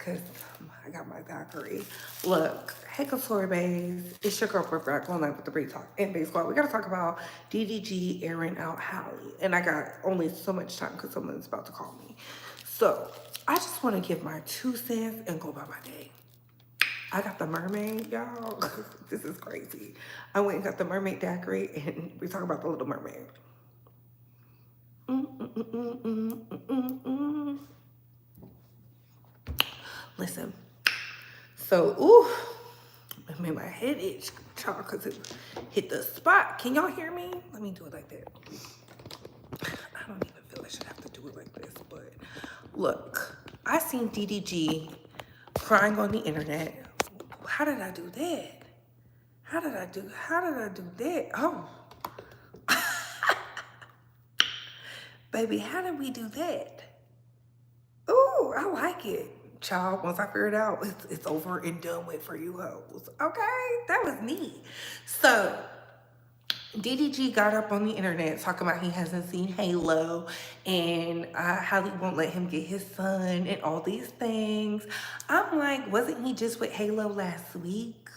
because I got my daiquiri. Look, hey Couture babes, it's your girl Referral going live with the Breed Talk and Base Squad. We gotta talk about DDG airing out Halle, and I got only so much time because someone's about to call me. So I just want to give my 2 cents and go about my day. I got the mermaid, y'all. This is crazy. I went and got the mermaid daiquiri, and we talk about the Little Mermaid. Listen, so, ooh, it made my head itch, y'all, because it hit the spot. Can y'all hear me? Let me do it like that. I don't even feel I should have to do it like this, but look, I seen DDG crying on the internet. How did I do that? How did I do that? Oh. Baby, how did we do that? Ooh, I like it. Child, once I figure it out, it's over and done with for you hoes. Okay, that was neat. So, DDG got up on the internet talking about he hasn't seen Halo and Halle won't let him get his son and all these things. I'm like, wasn't he just with Halo last week?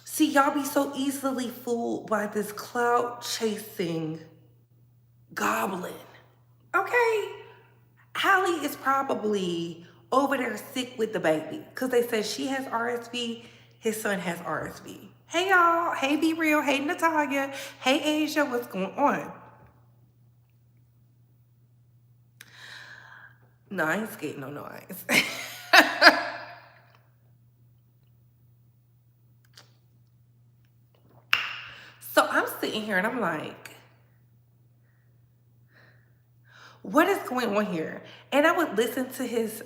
See, y'all be so easily fooled by this clout chasing goblin. Okay? Halle is probably over there sick with the baby because they said she has RSV, his son has RSV. Hey y'all, hey Be Real, hey Natalia, hey Asia, what's going on? No, I ain't scared no noise. So I'm sitting here and I'm like, what is going on here? And I would listen to his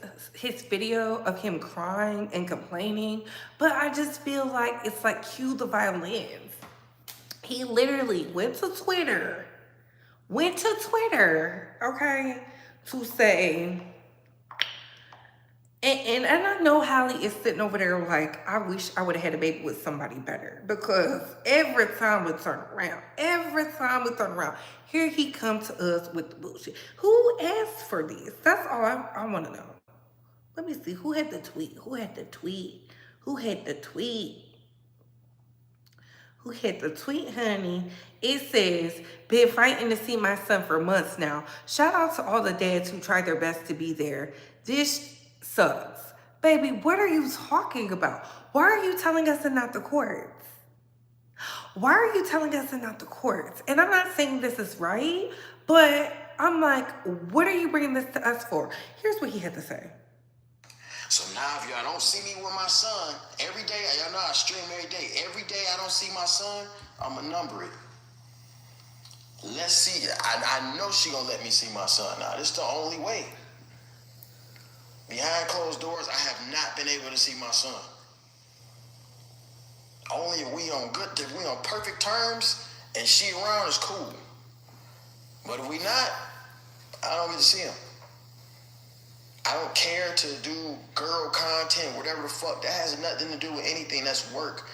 video of him crying and complaining, but I just feel like it's like cue the violins. He literally went to Twitter, okay, to say, and I know Halle is sitting over there like, I wish I would have had a baby with somebody better, because every time we turn around, here he comes to us with the bullshit. Who asked for this? That's all I want to know. Let me see. Who had the tweet, honey? It says, been fighting to see my son for months now. Shout out to all the dads who tried their best to be there. This sucks. Baby, what are you talking about? Why are you telling us and not the courts? And I'm not saying this is right, but I'm like, what are you bringing this to us for? Here's what he had to say. So now if y'all don't see me with my son, every day, y'all know I stream every day. Every day I don't see my son, I'ma number it. Let's see. I know she gonna let me see my son now. This is the only way. Behind closed doors, I have not been able to see my son. Only if we on perfect terms and she around is cool. But if we not, I don't get to see him. I don't care to do girl content, whatever the fuck. That has nothing to do with anything. That's work.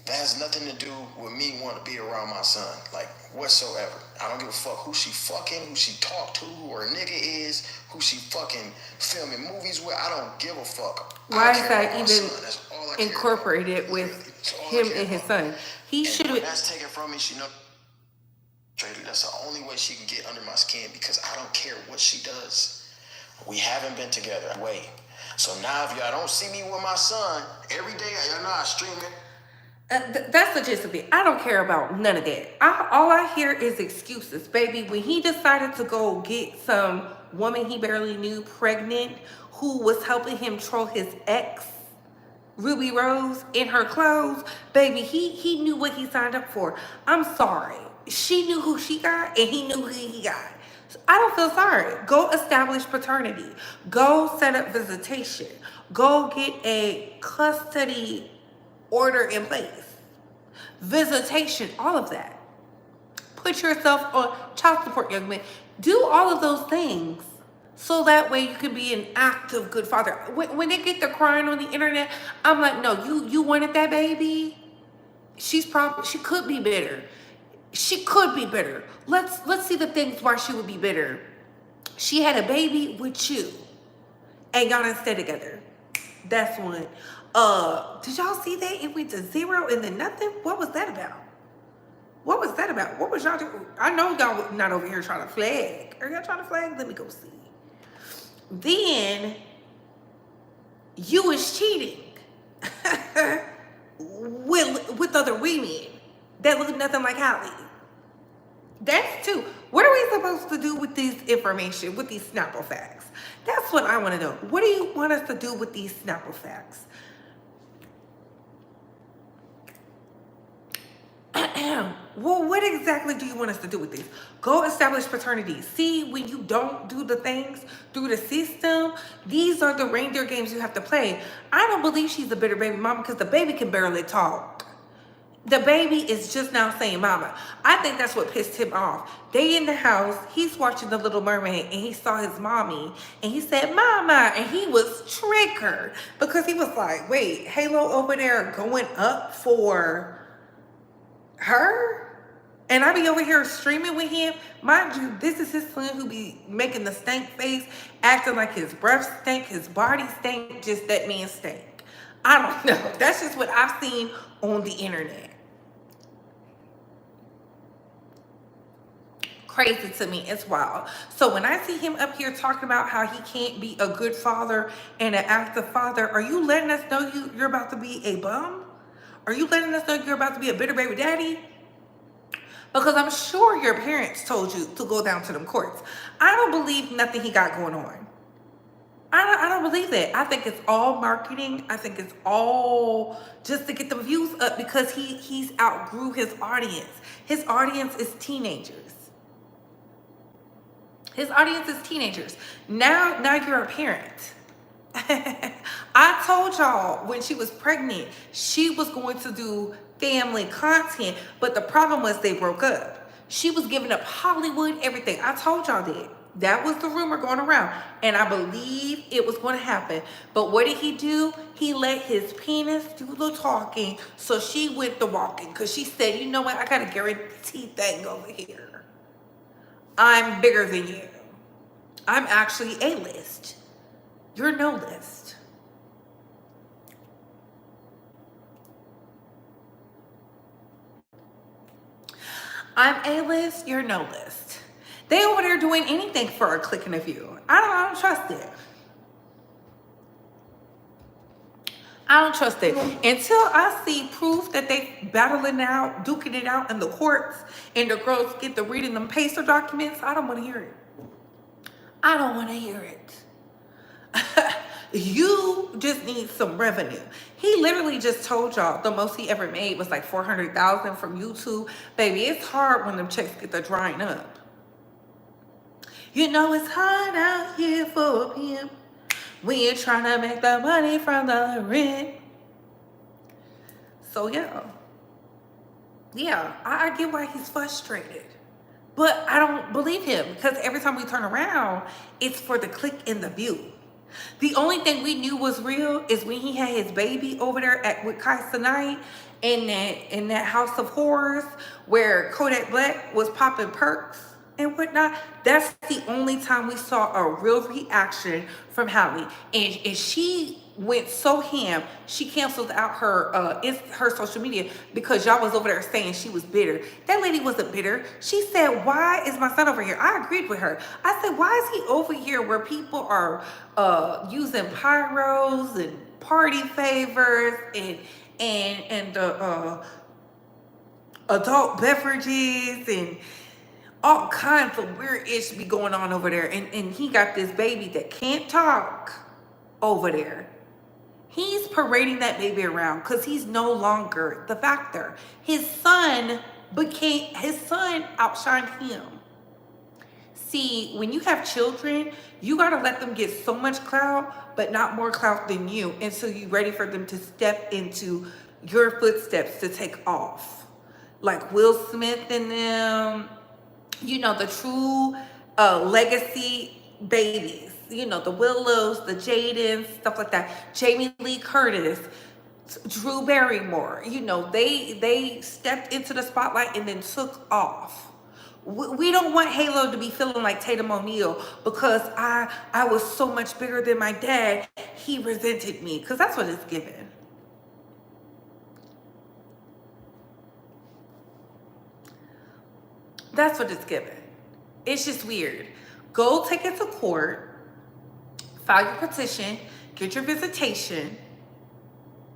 That has nothing to do with me wanting to be around my son, like whatsoever. I don't give a fuck who she fucking, who she talk to, who her nigga is, who she fucking filming movies with. I don't give a fuck. Why is that even incorporated with him and his son? He should have. That's taken from me. She know. That's the only way she can get under my skin, because I don't care what she does. We haven't been together. Wait. So now if y'all don't see me with my son every day, y'all know I stream it. That's the gist of it. I don't care about none of that. All I hear is excuses, baby. When he decided to go get some woman he barely knew pregnant, who was helping him troll his ex, Ruby Rose, in her clothes, baby, he knew what he signed up for. I'm sorry. She knew who she got, and he knew who he got. So I don't feel sorry. Go establish paternity. Go set up visitation. Go get a custody order in place, visitation, all of that. Put yourself on child support, young man. Do all of those things so that way you can be an active good father. When they get the crying on the internet, I'm like, no, you wanted that baby. She could be bitter. Let's see the things why she would be bitter. She had a baby with you. and y'all didn't stay together. That's one. Did y'all see that? It went to 0 and then nothing? What was that about? What was that about? What was y'all doing? I know y'all not over here trying to flag. Are y'all trying to flag? Let me go see. Then you was cheating with other women that look nothing like Halle. That's two. What are we supposed to do with this information, with these Snapple facts? That's what I want to know. What do you want us to do with these Snapple facts? Well, what exactly do you want us to do with this? Go establish paternity. See, when you don't do the things through the system, these are the reindeer games you have to play. I don't believe she's a bitter baby mama because the baby can barely talk. The baby is just now saying mama. I think that's what pissed him off. They in the house, he's watching The Little Mermaid and he saw his mommy and he said mama, and he was triggered because he was like, wait, Halo over there going up for her? And I be over here streaming with him. Mind you, this is his son who be making the stank face, acting like his breath stank, his body stank, just that man stank. I don't know. That's just what I've seen on the internet. Crazy to me. It's wild. So when I see him up here talking about how he can't be a good father and an active father, are you letting us know you're about to be a bum? Are you letting us know you're about to be a bitter baby daddy? Because I'm sure your parents told you to go down to them courts. I don't believe nothing he got going on. I don't believe that. I think it's all marketing. I think it's all just to get the views up because he's outgrew his audience. His audience is teenagers. His audience is teenagers. Now you're a parent. I told y'all when she was pregnant, she was going to do family content, but the problem was they broke up. She was giving up Hollywood, everything. I told y'all that. That was the rumor going around, and I believe it was going to happen. But what did he do? He let his penis do the talking, so she went the walking, because she said, you know what, I got a guarantee thing over here. I'm bigger than you. I'm actually A-list. You're no list. I'm A-list, you're no list. They over there doing anything for a click and a view. I don't trust it. I don't trust it. Until I see proof that they battling out, duking it out in the courts, and the girls get to reading them pacer documents, I don't want to hear it. I don't want to hear it. You just need some revenue. He literally just told y'all the most he ever made was like $400,000 from YouTube. Baby, it's hard when them checks get to drying up. You know it's hard out here for a pimp. We ain't trying to make the money from the rent. So yeah, I get why he's frustrated. But I don't believe him because every time we turn around, it's for the click and the view. The only thing we knew was real is when he had his baby over there with Kai Cenat in that house of horrors where Kodak Black was popping perks and whatnot. That's the only time we saw a real reaction from Halle. And she went so ham, she canceled out her social media because y'all was over there saying she was bitter. That lady wasn't bitter. She said, why is my son over here? I agreed with her. I said, why is he over here where people are using pyros and party favors and the adult beverages and all kinds of weird ish be going on over there, and he got this baby that can't talk over there. He's parading that baby around because he's no longer the factor. His son outshined him. See, when you have children, you gotta let them get so much clout, but not more clout than you, until you're ready for them to step into your footsteps to take off. Like Will Smith and them, you know, the true legacy babies. You know, the Willows, the Jadens, stuff like that. Jamie Lee Curtis, Drew Barrymore. You know, they stepped into the spotlight and then took off. We don't want Halo to be feeling like Tatum O'Neal because I was so much bigger than my dad. He resented me, because that's what it's given. That's what it's given. It's just weird. Go take it to court, file your petition, get your visitation,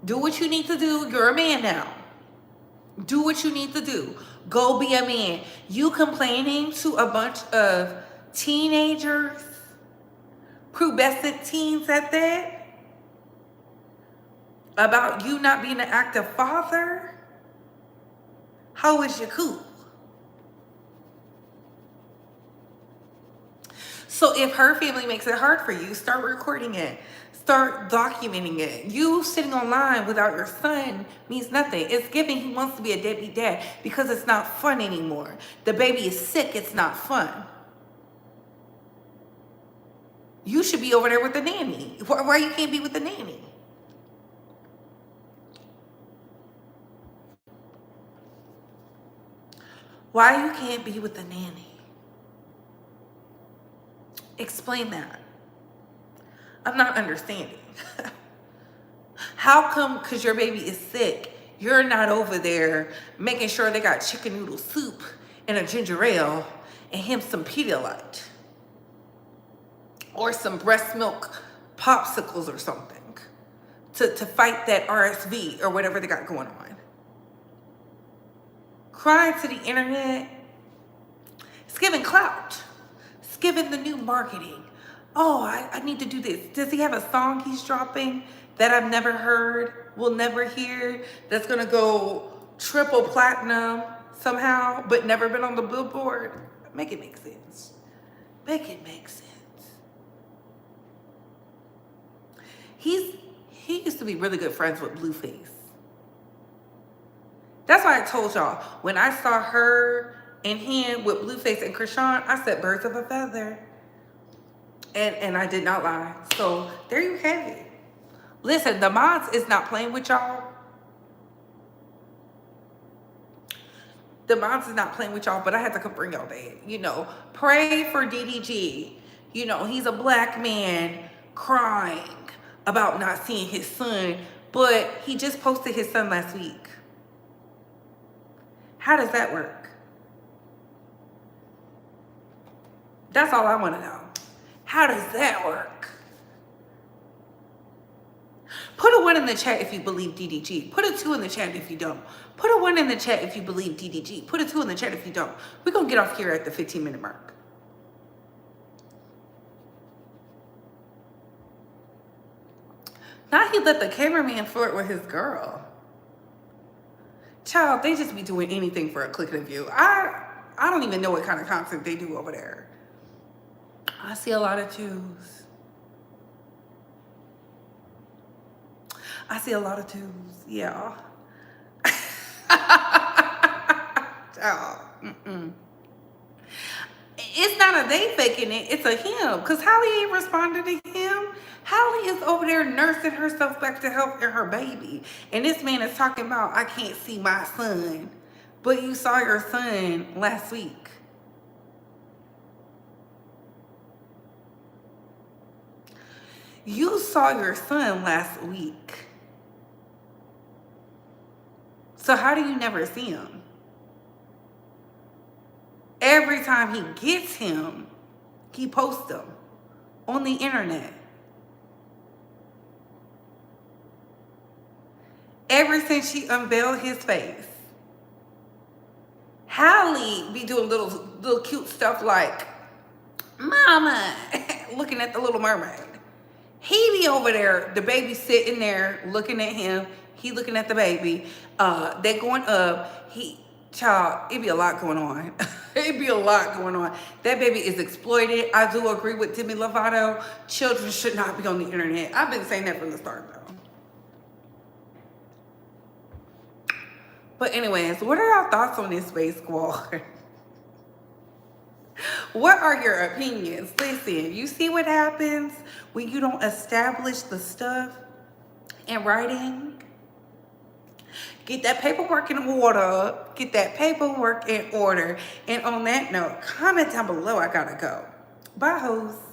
do what you need to do. You're a man now. Do what you need to do. Go be a man. You complaining to a bunch of teenagers, pubescent teens at that, about you not being an active father? How is your cool? So if her family makes it hard for you, start recording it. Start documenting it. You sitting online without your son means nothing. It's giving he wants to be a deadbeat dad because it's not fun anymore. The baby is sick. It's not fun. You should be over there with the nanny. Why you can't be with the nanny? Why you can't be with the nanny? Explain that. I'm not understanding. How come, because your baby is sick, you're not over there making sure they got chicken noodle soup and a ginger ale and him some Pedialyte or some breast milk popsicles or something to fight that RSV or whatever they got going on? Crying to the internet. It's giving clout. It's giving the new marketing. Oh, I need to do this. Does he have a song he's dropping that I've never heard, will never hear, that's gonna go triple platinum somehow, but never been on the Billboard? Make it make sense. Make it make sense. He used to be really good friends with Blueface. That's why I told y'all, when I saw her and him with Blueface and Krishan, I said birds of a feather. And I did not lie. So there you have it. Listen, the mods is not playing with y'all. The mods is not playing with y'all, but I had to come bring y'all that. You know, pray for DDG. You know, he's a black man crying about not seeing his son, but he just posted his son last week. How does that work? That's all I want to know. How does that work? Put a 1 in the chat if you believe DDG. Put a 2 in the chat if you don't. Put a 1 in the chat if you believe DDG. Put a 2 in the chat if you don't. We're going to get off here at the 15-minute mark. Now he let the cameraman flirt with his girl. Child, they just be doing anything for a click and a view. I don't even know what kind of content they do over there. I see a lot of 2s. I see a lot of 2s, yeah. Oh, It's not a they faking it, it's a him. Because Halle ain't responding to him. Halle is over there nursing herself back to health and her baby. And this man is talking about, I can't see my son. But you saw your son last week. You saw your son last week. So how do you never see him? Every time he gets him, he posts them on the internet. Ever since she unveiled his face, Halle be doing little cute stuff like, Mama, looking at the Little Mermaid. He be over there, the baby sitting there looking at him. He looking at the baby. They going up. Child, it be a lot going on. It be a lot going on. That baby is exploited. I do agree with Demi Lovato. Children should not be on the internet. I've been saying that from the start, though. But anyways, what are y'all thoughts on this Space Squad? What are your opinions? Listen, you see what happens when you don't establish the stuff in writing? Get that paperwork in order. Get that paperwork in order. And on that note, comment down below. I gotta go. Bye, hoes.